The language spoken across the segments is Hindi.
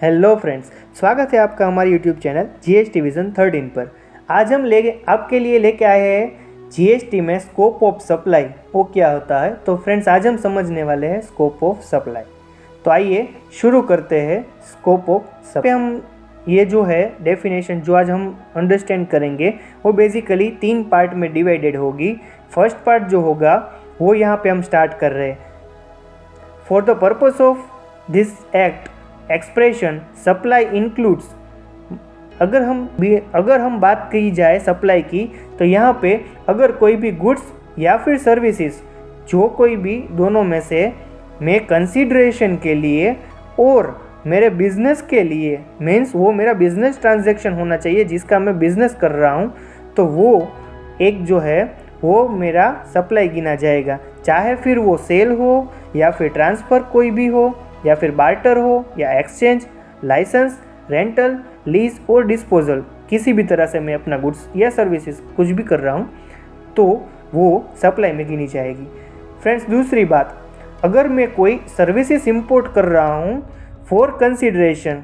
हेलो फ्रेंड्स, स्वागत है आपका हमारे यूट्यूब चैनल जीएसटी विजन 13 पर। आज हम आपके लिए लेके आए हैं जीएसटी में स्कोप ऑफ सप्लाई वो क्या होता है। तो फ्रेंड्स, आज हम समझने वाले हैं स्कोप ऑफ सप्लाई। तो आइए शुरू करते हैं स्कोप ऑफ सप्लाई। हम ये जो है डेफिनेशन जो आज हम अंडरस्टैंड करेंगे वो बेसिकली 3 पार्ट में डिवाइडेड होगी। फर्स्ट पार्ट जो होगा वो यहाँ पे हम स्टार्ट कर रहे हैं। For the purpose of this act expression supply includes. अगर हम बात की जाए सप्लाई की, तो यहाँ पे अगर कोई भी गुड्स या फिर सर्विसेज जो कोई भी दोनों में से मैं कंसीडरेशन के लिए और मेरे बिजनेस के लिए, मीन्स वो मेरा बिजनेस ट्रांजैक्शन होना चाहिए जिसका मैं बिजनेस कर रहा हूँ, तो वो एक जो है वो मेरा सप्लाई गिना जाएगा। चाहे फिर वो सेल हो या फिर ट्रांसफ़र कोई भी हो या फिर बार्टर हो या एक्सचेंज, लाइसेंस, रेंटल, लीज और डिस्पोजल, किसी भी तरह से मैं अपना गुड्स या सर्विसेज कुछ भी कर रहा हूँ तो वो सप्लाई में गिनी जाएगी। फ्रेंड्स, दूसरी बात, अगर मैं कोई सर्विसेज इंपोर्ट कर रहा हूँ फॉर कंसिडरेशन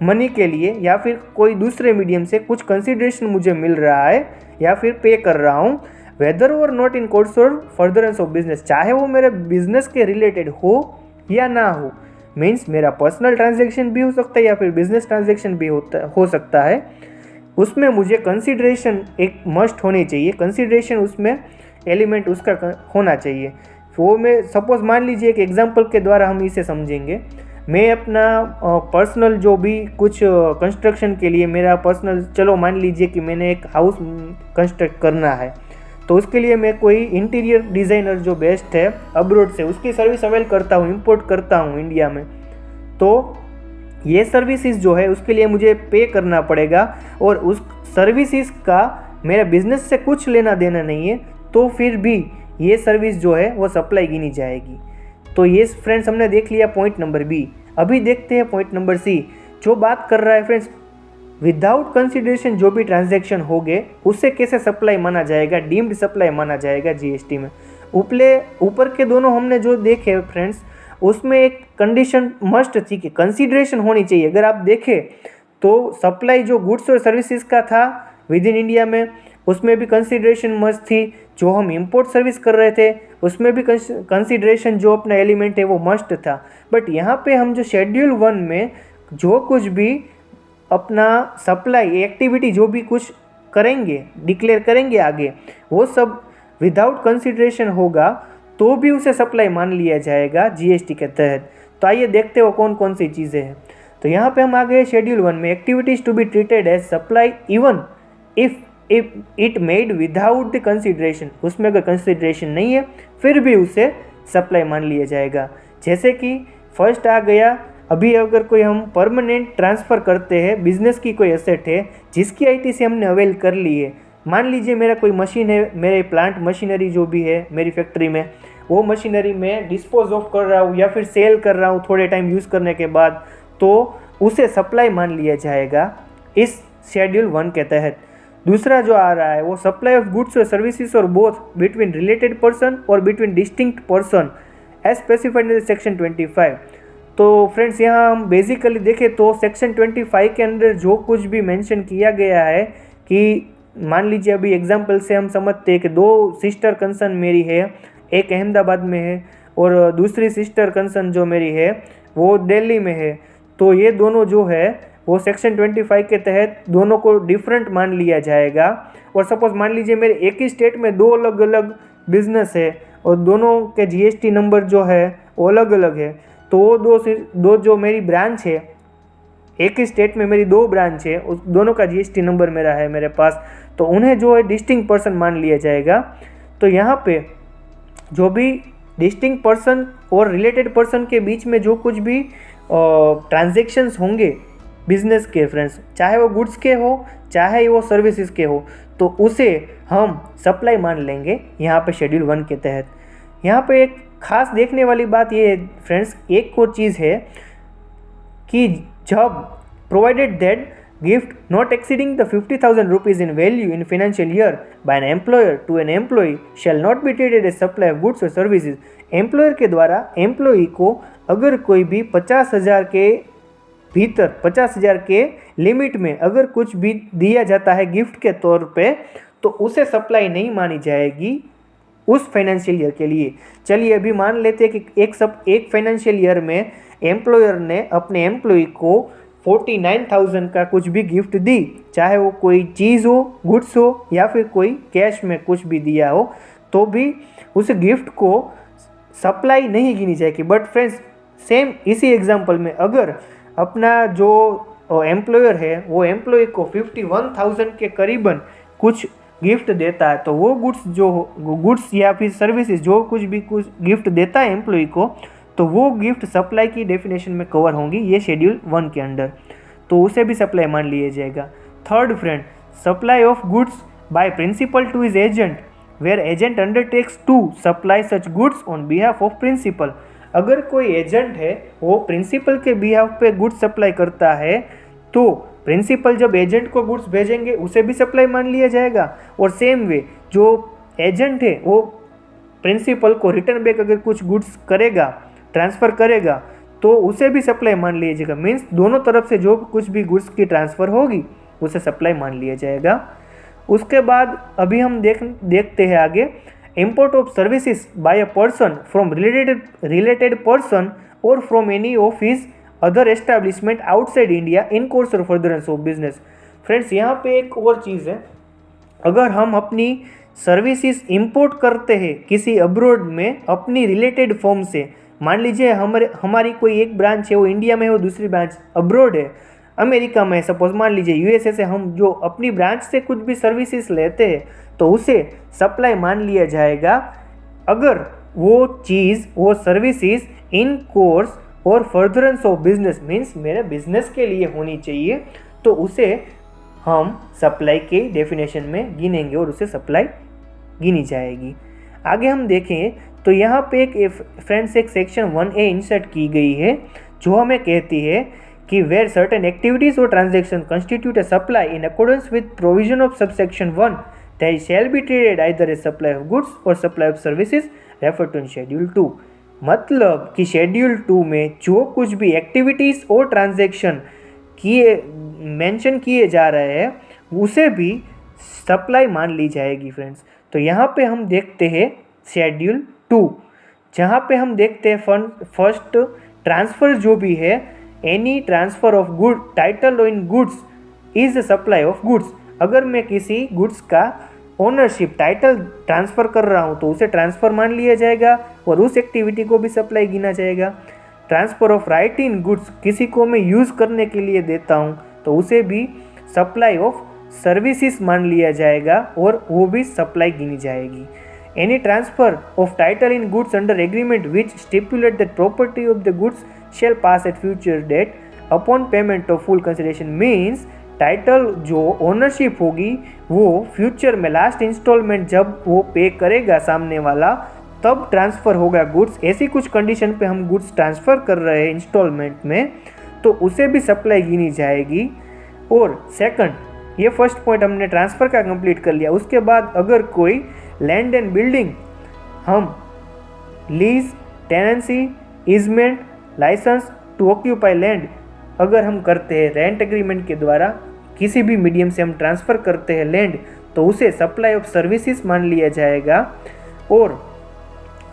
मनी के लिए या फिर कोई दूसरे मीडियम से कुछ कंसिडरेशन मुझे मिल रहा है या फिर पे कर रहा हूँ, वेदर और नॉट इन कोर्स और फर्दरेंस ऑफ बिजनेस, चाहे वो मेरे बिजनेस के रिलेटेड हो या ना हो, मीन्स मेरा पर्सनल ट्रांजैक्शन भी हो सकता है या फिर बिजनेस ट्रांजैक्शन भी हो सकता है, उसमें मुझे कंसिडरेशन एक मस्ट होनी चाहिए। कंसिडरेशन उसमें एलिमेंट उसका होना चाहिए। वो मैं सपोज मान लीजिए एक एग्जांपल के द्वारा हम इसे समझेंगे। मैं अपना पर्सनल जो भी कुछ कंस्ट्रक्शन के लिए मेरा पर्सनल, चलो मान लीजिए कि मैंने एक हाउस कंस्ट्रक्ट करना है, तो उसके लिए मैं कोई इंटीरियर डिज़ाइनर जो बेस्ट है अब्रॉड से उसकी सर्विस अवेल करता हूँ, इंपोर्ट करता हूँ इंडिया में, तो ये सर्विसेज जो है उसके लिए मुझे पे करना पड़ेगा और उस सर्विसेज का मेरा बिजनेस से कुछ लेना देना नहीं है, तो फिर भी ये सर्विस जो है वो सप्लाई गिनी जाएगी। तो ये फ्रेंड्स हमने देख लिया पॉइंट नंबर बी। अभी देखते हैं पॉइंट नंबर सी, जो बात कर रहा है फ्रेंड्स विदाउट कंसिडरेशन जो भी ट्रांजैक्शन हो गए उससे कैसे सप्लाई माना जाएगा, डीम्ड सप्लाई माना जाएगा जीएसटी में। ऊपर के दोनों हमने जो देखे फ्रेंड्स, उसमें एक कंडीशन मस्ट थी कि कंसिडरेशन होनी चाहिए। अगर आप देखें तो सप्लाई जो गुड्स और सर्विसेज का था विद इन इंडिया में, उसमें भी कंसिडरेशन मस्ट थी। जो हम इंपोर्ट सर्विस कर रहे थे उसमें भी कंसिडरेशन जो अपना एलिमेंट है वो मस्ट था। बट यहाँ पे हम जो शेड्यूल 1 में जो कुछ भी अपना सप्लाई एक्टिविटी जो भी कुछ करेंगे, डिक्लेयर करेंगे आगे, वो सब विदाउट कंसिडरेशन होगा तो भी उसे सप्लाई मान लिया जाएगा जीएसटी के तहत। तो आइए देखते हो कौन कौन सी चीज़ें हैं। तो यहाँ पे हम आ गए शेड्यूल 1 में, activities to be treated as supply even if it made without the consideration. उसमें अगर कंसिडरेशन नहीं है फिर भी उसे सप्लाई मान लिया जाएगा। जैसे कि फर्स्ट आ गया, अभी अगर कोई हम परमानेंट ट्रांसफ़र करते हैं, बिजनेस की कोई एसेट है जिसकी आईटीसी हमने अवेल कर ली है, मान लीजिए मेरा कोई मशीन है, मेरे प्लांट मशीनरी जो भी है मेरी फैक्ट्री में, वो मशीनरी में डिस्पोज ऑफ कर रहा हूँ या फिर सेल कर रहा हूँ थोड़े टाइम यूज़ करने के बाद, तो उसे सप्लाई मान लिया जाएगा इस शेड्यूल 1 के तहत। दूसरा जो आ रहा है वो सप्लाई ऑफ गुड्स और सर्विसेज और बोथ बिटवीन रिलेटेड पर्सन और between distinct person as specified in section 25। तो फ्रेंड्स, यहाँ हम बेसिकली देखें तो सेक्शन 25 के अंदर जो कुछ भी मेंशन किया गया है कि मान लीजिए अभी एग्जांपल से हम समझते हैं कि 2 सिस्टर कंसर्न मेरी है, एक अहमदाबाद में है और दूसरी सिस्टर कंसर्न जो मेरी है वो दिल्ली में है। तो ये दोनों जो है वो सेक्शन 25 के तहत दोनों को डिफरेंट मान लिया जाएगा। और सपोज मान लीजिए मेरे एक ही स्टेट में 2 अलग अलग बिजनेस है और दोनों के जीएसटी नंबर जो है वो अलग अलग है, तो वो दो जो मेरी ब्रांच है, एक ही स्टेट में मेरी 2 ब्रांच है, उस दोनों का जीएसटी नंबर मेरा है मेरे पास, तो उन्हें जो है डिस्टिंक्ट पर्सन मान लिया जाएगा। तो यहाँ पे जो भी डिस्टिंक्ट पर्सन और रिलेटेड पर्सन के बीच में जो कुछ भी ट्रांजेक्शन्स होंगे बिजनेस के फ्रेंड्स, चाहे वो गुड्स के हो चाहे वो सर्विसेज के हो, तो उसे हम सप्लाई मान लेंगे यहाँ पे शेड्यूल 1 के तहत। यहाँ पे एक खास देखने वाली बात ये है फ्रेंड्स, एक और चीज़ है कि जब provided that gift not exceeding the 50,000 rupees in value in financial year by an employer to an employee shall not be treated as supply of goods और सर्विसेज। एम्प्लॉयर के द्वारा एम्प्लॉई को अगर कोई भी 50,000 के भीतर 50,000 के लिमिट में अगर कुछ भी दिया जाता है गिफ्ट के तौर पे तो उसे सप्लाई नहीं मानी जाएगी उस फाइनेंशियल ईयर के लिए। चलिए अभी मान लेते हैं कि एक फाइनेंशियल ईयर में एम्प्लॉयर ने अपने एम्प्लॉय को 49,000 का कुछ भी गिफ्ट दी, चाहे वो कोई चीज़ हो, गुड्स हो या फिर कोई कैश में कुछ भी दिया हो, तो भी उस गिफ्ट को सप्लाई नहीं गिनी जाएगी। बट फ्रेंड्स सेम इसी एग्जांपल में अगर अपना जो एम्प्लॉयर है वो एम्प्लॉय को 51,000 के करीबन कुछ गिफ्ट देता है, तो वो गुड्स या फिर सर्विसेज जो कुछ गिफ्ट देता है एम्प्लॉय को, तो वो गिफ्ट सप्लाई की डेफिनेशन में कवर होंगी ये शेड्यूल 1 के अंडर, तो उसे भी सप्लाई मान लिया जाएगा। Third friend, supply of goods by principal to his agent where agent undertakes to supply such goods on behalf of principal. अगर कोई एजेंट है वो प्रिंसिपल के बिहाफ पे गुड्स सप्लाई करता है तो प्रिंसिपल जब एजेंट को गुड्स भेजेंगे उसे भी सप्लाई मान लिया जाएगा। और सेम वे जो एजेंट है वो प्रिंसिपल को रिटर्न बैक अगर कुछ गुड्स करेगा, ट्रांसफ़र करेगा, तो उसे भी सप्लाई मान लिया जाएगा। मीन्स दोनों तरफ से जो कुछ भी गुड्स की ट्रांसफ़र होगी उसे सप्लाई मान लिया जाएगा। उसके बाद अभी हम देखते हैं आगे, import of services by a person from related person और from any of his other establishment outside India in course और फर्दरेंस ऑफ बिजनेस। फ्रेंड्स यहाँ पे एक और चीज़ है, अगर हम अपनी सर्विसेज इंपोर्ट करते हैं किसी अब्रॉड में अपनी रिलेटेड फर्म से, मान लीजिए हमारी कोई एक ब्रांच है वो इंडिया में है, वो दूसरी ब्रांच अब्रॉड है अमेरिका में, सपोज मान लीजिए यूएसए से हम जो अपनी ब्रांच से कुछ भी सर्विसेज लेते हैं तो उसे सप्लाई मान लिया जाएगा अगर वो चीज़ वो सर्विसेज इन कोर्स और फर्दरेंस ऑफ बिजनेस, मीन्स मेरे बिजनेस के लिए होनी चाहिए, तो उसे हम सप्लाई के डेफिनेशन में गिनेंगे और उसे सप्लाई गिनी जाएगी। आगे हम देखें तो यहाँ पे फ्रेंड्स एक सेक्शन 1A इंसर्ट की गई है जो हमें कहती है कि वेयर सर्टेन एक्टिविटीज और transaction constitute a supply in accordance with provision of subsection 1 that shall be treated either as supply of goods और supply of services refer to in schedule 2। मतलब कि शेड्यूल 2 में जो कुछ भी एक्टिविटीज़ और ट्रांजैक्शन मेंशन किए जा रहे हैं उसे भी सप्लाई मान ली जाएगी फ्रेंड्स। तो यहाँ पे हम देखते हैं शेड्यूल 2, जहाँ पे हम देखते हैं फर्स्ट ट्रांसफ़र जो भी है, any transfer of good title in goods is a supply of goods. अगर मैं किसी गुड्स का ओनरशिप टाइटल ट्रांसफ़र कर रहा हूँ तो उसे ट्रांसफ़र मान लिया जाएगा और उस एक्टिविटी को भी सप्लाई गिना जाएगा। Transfer of right in goods, किसी को मैं यूज़ करने के लिए देता हूँ तो उसे भी सप्लाई ऑफ सर्विसेज मान लिया जाएगा और वो भी सप्लाई गिनी जाएगी। Any transfer of title in goods under agreement which stipulate that property of the goods shall pass at future date upon payment of full consideration, means title जो ओनरशिप होगी वो फ्यूचर में लास्ट इंस्टॉलमेंट जब वो पे करेगा सामने वाला तब ट्रांसफ़र होगा गुड्स। ऐसी कुछ कंडीशन पे हम गुड्स ट्रांसफ़र कर रहे हैं इंस्टॉलमेंट में तो उसे भी सप्लाई गिनी जाएगी। और सेकंड, ये फर्स्ट पॉइंट हमने ट्रांसफ़र का कंप्लीट कर लिया। उसके बाद अगर कोई लैंड एंड बिल्डिंग हम lease, tenancy, easement, licence to occupy land अगर हम करते हैं रेंट एग्रीमेंट के द्वारा किसी भी मीडियम से हम ट्रांसफ़र करते हैं लैंड तो उसे सप्लाई ऑफ सर्विसेज मान लिया जाएगा। और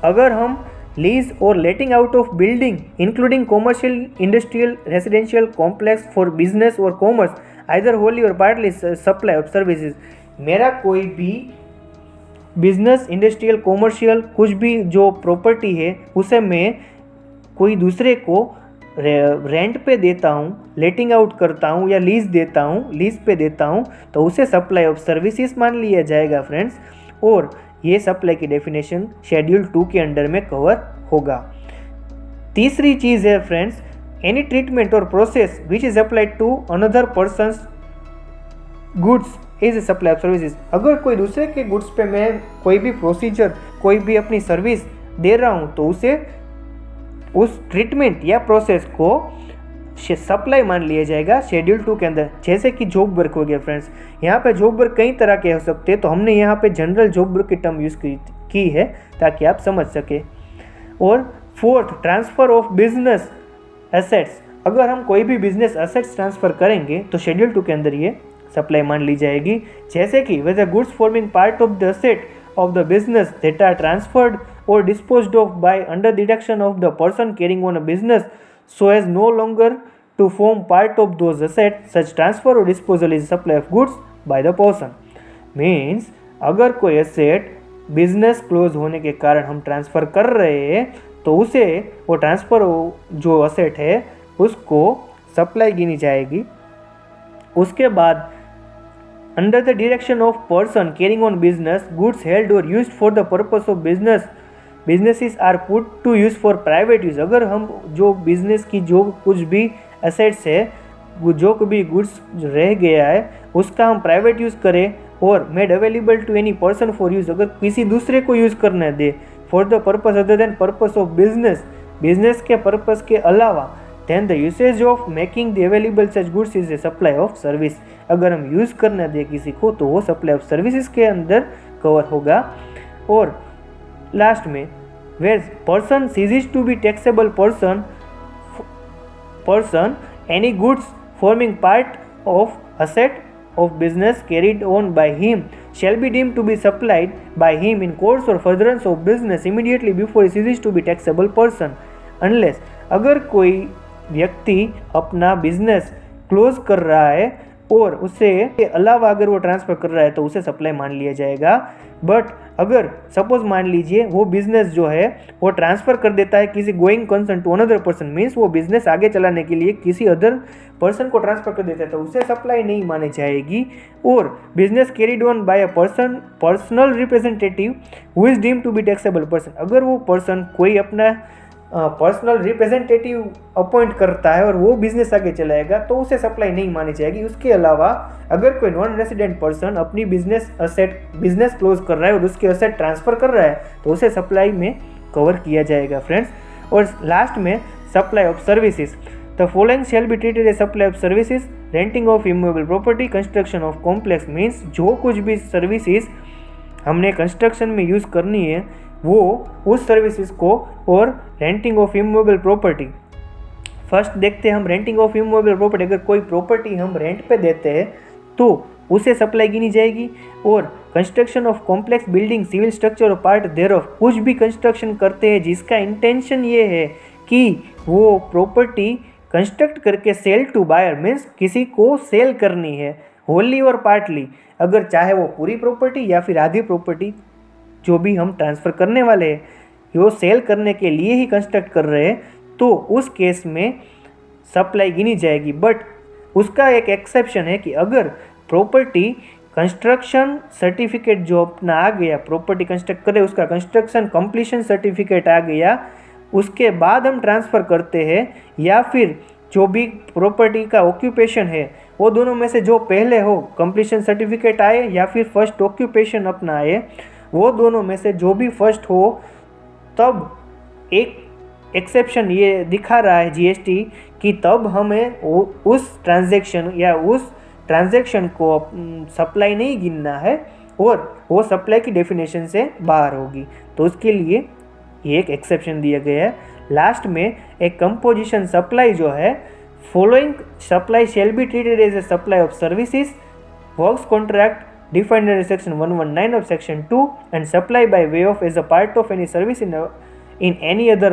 अगर हम लीज और लेटिंग out of building including commercial, industrial, residential complex for business और कॉमर्स आइदर होली और पार्टली सप्लाई ऑफ सर्विसेज, मेरा कोई भी बिजनेस, इंडस्ट्रियल, कॉमर्शियल कुछ भी जो प्रॉपर्टी है उसे मैं कोई दूसरे को रेंट पे देता हूँ, लेटिंग आउट करता हूँ या लीज देता हूँ, लीज पे देता हूँ तो उसे सप्लाई ऑफ सर्विसेज मान लिया जाएगा फ्रेंड्स। और ये सप्लाई की डेफिनेशन शेड्यूल 2 के अंडर में कवर होगा। तीसरी चीज़ है फ्रेंड्स, एनी ट्रीटमेंट और process which is applied to another person's goods is supply of services. अगर कोई दूसरे के गुड्स पे मैं कोई भी प्रोसीजर, कोई भी अपनी सर्विस दे रहा हूँ तो उसे उस ट्रीटमेंट या प्रोसेस को सप्लाई मान लिया जाएगा शेड्यूल 2 के अंदर। जैसे कि जॉब वर्क हो गया फ्रेंड्स, यहाँ पे जॉब वर्क कई तरह के हो सकते हैं तो हमने यहाँ पे जनरल जॉब वर्क की टर्म यूज़ की है ताकि आप समझ सके। और fourth, transfer of business assets, अगर हम कोई भी बिजनेस असेट्स ट्रांसफ़र करेंगे तो शेड्यूल 2 के अंदर ये सप्लाई मान ली जाएगी। जैसे कि whether goods forming part of the asset of the business that are transferred or disposed of by under deduction of the person carrying on a business so as no longer to form part of those assets, such transfer or disposal is supply of goods by the person. Means अगर कोई एसेट बिजनेस क्लोज होने के कारण हम ट्रांसफ़र कर रहे हैं तो उसे वो ट्रांसफ़र जो एसेट है उसको सप्लाई गिनी जाएगी। उसके बाद under the direction of person carrying on business, goods held or used for the purpose of businesses are put to use for private use। अगर हम जो बिजनेस की जो कुछ भी एसेट्स है, जो भी गुड्स रह गया है उसका हम प्राइवेट यूज़ करें और made available to any person for use, अगर किसी दूसरे को यूज़ करने दे for the purpose other than purpose of business के पर्पस के अलावा, then the usage of making the available such goods is a supply of service। अगर हम यूज़ करने दें किसी को तो वो सप्लाई ऑफ सर्विसेज के अंदर कवर होगा। और लास्ट में where person ceases to be taxable person any goods forming part of asset of business carried on by him shall be deemed to be supplied by him in course or furtherance of business immediately before he ceases to be taxable person unless, अगर कोई व्यक्ति अपना बिजनेस क्लोज कर रहा है और उससे के अलावा अगर वो ट्रांसफ़र कर रहा है तो उसे सप्लाई मान लिया जाएगा। बट अगर सपोज मान लीजिए वो बिज़नेस जो है वो ट्रांसफ़र कर देता है किसी going concern to another person, मीन्स वो बिज़नेस आगे चलाने के लिए किसी अदर पर्सन को ट्रांसफ़र कर देता है तो उसे सप्लाई नहीं मानी जाएगी। और business carried on by a personal representative who is deemed to be taxable person, अगर वो पर्सन कोई अपना पर्सनल रिप्रेजेंटेटिव अपॉइंट करता है और वो बिजनेस आगे चलाएगा तो उसे सप्लाई नहीं मानी जाएगी। उसके अलावा अगर कोई नॉन रेसिडेंट पर्सन अपनी बिजनेस क्लोज कर रहा है और उसके असेट ट्रांसफ़र कर रहा है तो उसे सप्लाई में कवर किया जाएगा फ्रेंड्स। और लास्ट में supply of services, the following shall be treated as supply of services, renting of immovable property, construction of complex, मीन्स जो कुछ भी सर्विसेज हमने कंस्ट्रक्शन में यूज़ करनी है वो उस सर्विसेज को, और renting of immovable property. First देखते हैं हम रेंटिंग ऑफ इमूवेबल प्रॉपर्टी, अगर कोई प्रॉपर्टी हम रेंट पे देते हैं तो उसे सप्लाई गिनी जाएगी। और construction of complex building, civil structure और पार्ट देयरऑफ, कुछ भी कंस्ट्रक्शन करते हैं जिसका इंटेंशन ये है कि वो प्रॉपर्टी कंस्ट्रक्ट करके सेल टू बायर, मीन्स किसी को सेल करनी है होली और पार्टली, अगर चाहे वो पूरी प्रॉपर्टी या फिर आधी प्रॉपर्टी जो भी हम ट्रांसफ़र करने वाले हैं वो सेल करने के लिए ही कंस्ट्रक्ट कर रहे हैं तो उस केस में सप्लाई गिनी जाएगी। बट उसका एक एक्सेप्शन है कि अगर प्रॉपर्टी कंस्ट्रक्शन सर्टिफिकेट जो अपना आ गया, प्रॉपर्टी कंस्ट्रक्ट करे उसका कंस्ट्रक्शन कंप्लीशन सर्टिफिकेट आ गया, उसके बाद हम ट्रांसफ़र करते हैं, या फिर जो भी प्रॉपर्टी का ऑक्यूपेशन है वो दोनों में से जो पहले हो, कंप्लीशन सर्टिफिकेट आए या फिर फर्स्ट ऑक्यूपेशन अपना आए, वो दोनों में से जो भी फर्स्ट हो, तब एक एक्सेप्शन ये दिखा रहा है जीएसटी कि तब हमें उस ट्रांजैक्शन या उस ट्रांजैक्शन को सप्लाई नहीं गिनना है और वो सप्लाई की डेफिनेशन से बाहर होगी, तो उसके लिए ये एक एक्सेप्शन दिया गया है। लास्ट में एक कंपोजिशन सप्लाई जो है, following supply shall be treated as a supply of services, works contract defined under section 119 of section 2 and supply by way of as a part of any service in any other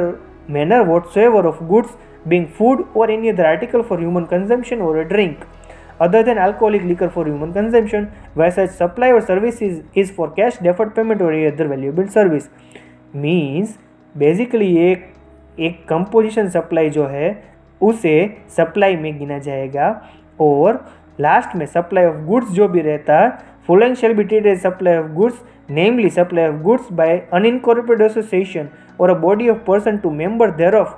manner whatsoever of goods being food or any other article for human consumption or a drink other than alcoholic liquor for human consumption, where such supply or service is for cash, deferred payment or any other valuable service। means basically एक कंपोजिशन सप्लाई जो है उसे सप्लाई में गिना जाएगा। और लास्ट में सप्लाई ऑफ गुड्स जो भी रहता है, following shall be treated as supply of goods, namely supply of goods by unincorporated association or a body of person to member thereof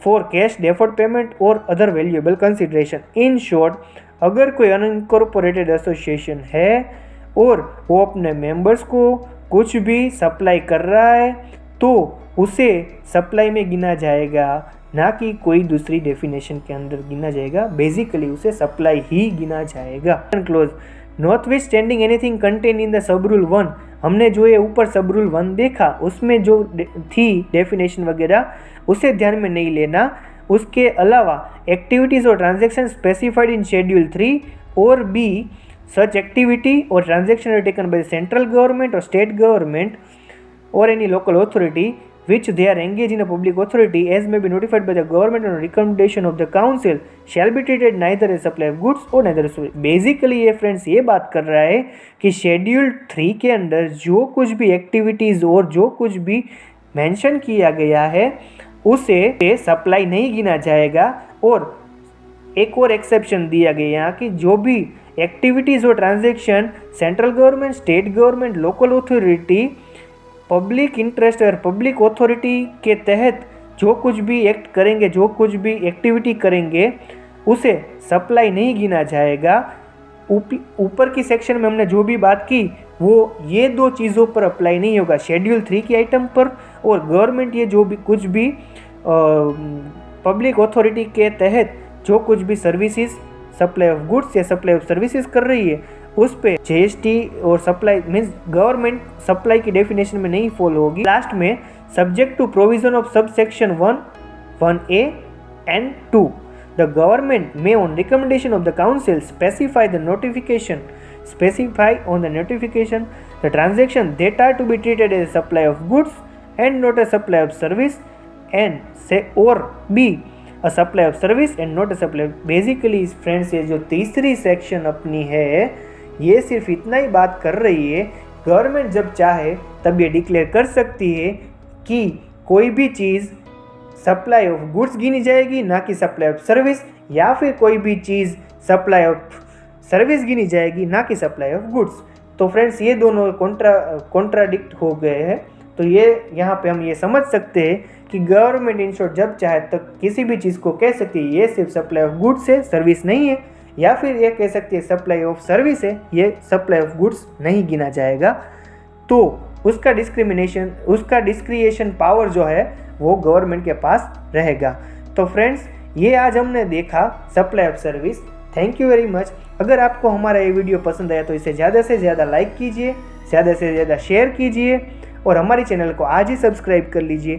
for cash, deferred payment or other valuable consideration। in short, अगर कोई unincorporated association है और वो अपने मेंबर्स को कुछ भी सप्लाई कर रहा है तो उसे सप्लाई में गिना जाएगा, ना कि कोई दूसरी डेफिनेशन के अंदर गिना जाएगा। बेसिकली उसे सप्लाई ही गिना जाएगा। Close notwithstanding anything contain in the sub rule 1, हमने जो ये ऊपर सब रूल 1 देखा उसमें जो थी डेफिनेशन वगैरह उसे ध्यान में नहीं लेना, उसके अलावा एक्टिविटीज़ और ट्रांजेक्शन स्पेसिफाइड इन शेड्यूल 3 और बी सच एक्टिविटी और transaction are taken by the central government और state government or any local authority which they are engaged in a public authority as may be notified by the government on recommendation of the council shall be treated neither as supply of goods or neither as basically ये फ्रेंड्स ये बात कर रहा है कि शेड्यूल 3 के अंदर जो कुछ भी एक्टिविटीज़ और जो कुछ भी मेंशन किया गया है उसे सप्लाई नहीं गिना जाएगा। और एक और एक्सेप्शन दिया गया यहाँ कि जो भी एक्टिविटीज़ और transaction central government, state government, local authority, public interest और पब्लिक अथॉरिटी के तहत जो कुछ भी एक्ट करेंगे, जो कुछ भी एक्टिविटी करेंगे उसे सप्लाई नहीं गिना जाएगा। ऊपर की सेक्शन में हमने जो भी बात की वो ये दो चीज़ों पर अप्लाई नहीं होगा, शेड्यूल 3 की आइटम पर और गवर्नमेंट ये जो भी कुछ भी पब्लिक अथॉरिटी के तहत जो कुछ भी सर्विसेज सप्लाई ऑफ गुड्स या सप्लाई ऑफ सर्विसेज कर रही है उस पे जीएसटी और सप्लाई मीन्स गवर्नमेंट सप्लाई की डेफिनेशन में नहीं फॉलो होगी। लास्ट में subject to provision of sub section 1(1)(a) and 2 the government may on recommendation of the council specify on the notification the transaction that are to be treated as supply of goods and not a supply of service and से और be a supply of service and not a supply. Basically friends ये जो तीसरी सेक्शन अपनी है ये सिर्फ इतना ही बात कर रही है, गवर्नमेंट जब चाहे तब ये डिक्लेयर कर सकती है कि कोई भी चीज़ सप्लाई ऑफ गुड्स गिनी जाएगी ना कि सप्लाई ऑफ सर्विस, या फिर कोई भी चीज़ सप्लाई ऑफ सर्विस गिनी जाएगी ना कि सप्लाई ऑफ गुड्स। तो फ्रेंड्स ये दोनों कॉन्ट्राडिक्ट हो गए हैं। तो ये यहाँ पे हम ये समझ सकते हैं कि गवर्नमेंट इन शॉर्ट जब चाहे तक किसी भी चीज़ को कह सकती है ये सिर्फ सप्लाई ऑफ गुड्स है, सर्विस नहीं है, या फिर ये कह सकती है सप्लाई ऑफ सर्विस है, ये सप्लाई ऑफ गुड्स नहीं गिना जाएगा। तो उसका डिस्क्रिएशन पावर जो है वो गवर्नमेंट के पास रहेगा। तो फ्रेंड्स ये आज हमने देखा supply of service. Thank you very much. अगर आपको हमारा ये वीडियो पसंद आया तो इसे ज़्यादा से ज़्यादा लाइक कीजिए, ज़्यादा से ज़्यादा शेयर कीजिए और हमारे चैनल को आज ही सब्सक्राइब कर लीजिए।